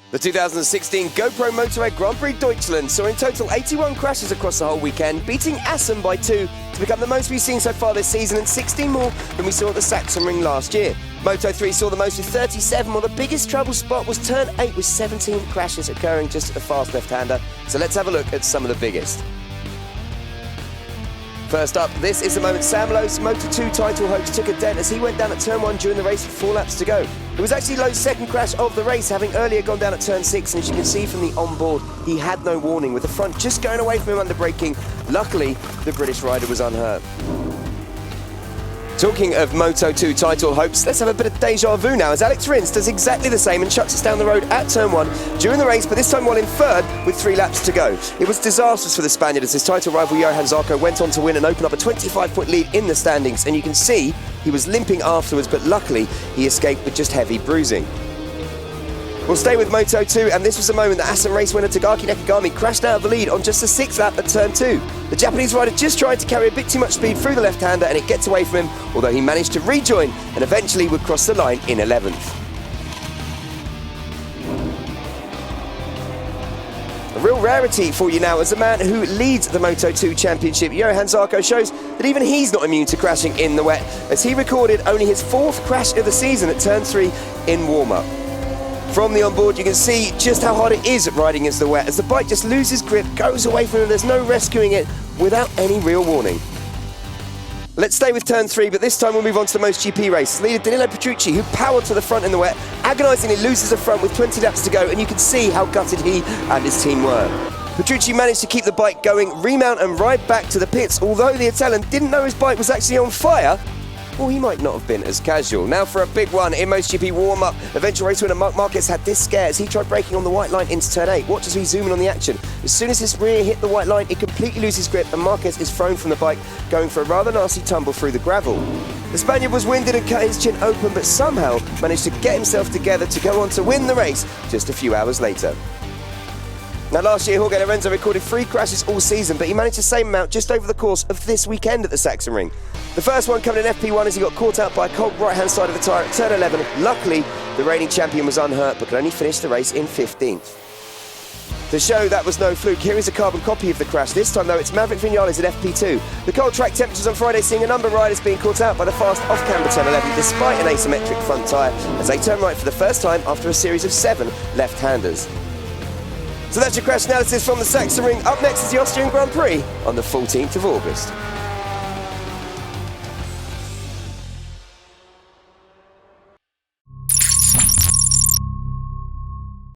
The 2016 GoPro Motorrad Grand Prix Deutschland saw in total 81 crashes across the whole weekend, beating Assen by 2 to become the most we've seen so far this season and 16 more than we saw at the Sachsenring last year. Moto3 saw the most with 37, while the biggest trouble spot was turn 8 with 17 crashes occurring just at the fast left-hander. So let's have a look at some of the biggest. First up, this is the moment Sam Lowe's Moto2 title hopes took a dent as he went down at turn 1 during the race with 4 laps to go. It was actually Lowe's second crash of the race, having earlier gone down at turn 6, and as you can see from the onboard, he had no warning, with the front just going away from him under braking. Luckily, the British rider was unhurt. Talking of Moto2 title hopes, let's have a bit of deja vu now as Alex Rins does exactly the same and chucks us down the road at turn 1 during the race, but this time while in third with 3 laps to go. It was disastrous for the Spaniard as his title rival Johan Zarco went on to win and open up a 25-point lead in the standings, and you can see he was limping afterwards, but luckily he escaped with just heavy bruising. We'll stay with Moto2, and this was the moment that Assen race winner Tagaki Nakagami crashed out of the lead on just the 6th lap at turn 2. The Japanese rider just tried to carry a bit too much speed through the left-hander and it gets away from him, although he managed to rejoin and eventually would cross the line in 11th. A real rarity for you now as the man who leads the Moto2 Championship, Johan Zarco, shows that even he's not immune to crashing in the wet, as he recorded only his 4th crash of the season at turn 3 in warm-up. From the onboard, you can see just how hard it is riding against the wet as the bike just loses grip, goes away from him, there's no rescuing it without any real warning. Let's stay with turn 3, but this time we'll move on to the MotoGP race. Leader Danilo Petrucci, who powered to the front in the wet, agonisingly loses the front with 20 laps to go, and you can see how gutted he and his team were. Petrucci managed to keep the bike going, remount and ride back to the pits, although the Italian didn't know his bike was actually on fire. Well, he might not have been as casual. Now for a big one in MotoGP warm-up. Eventual race winner Marc Marquez had this scare as he tried braking on the white line into turn 8. Watch as we zoom in on the action. As soon as his rear hit the white line, it completely loses grip and Marquez is thrown from the bike, going for a rather nasty tumble through the gravel. The Spaniard was winded and cut his chin open, but somehow managed to get himself together to go on to win the race just a few hours later. Now last year, Jorge Lorenzo recorded 3 crashes all season, but he managed the same amount just over the course of this weekend at the Sachsenring. The first one coming in FP1 as he got caught out by a cold right-hand side of the tyre at turn 11. Luckily, the reigning champion was unhurt, but could only finish the race in 15th. To show that was no fluke, here is a carbon copy of the crash. This time, though, it's Maverick Vinales at FP2. The cold track temperatures on Friday seeing a number of riders being caught out by the fast off-camber turn 11, despite an asymmetric front tyre, as they turn right for the first time after a series of 7 left-handers. So that's your crash analysis from the Sachsenring. Up next is the Austrian Grand Prix on the 14th of August.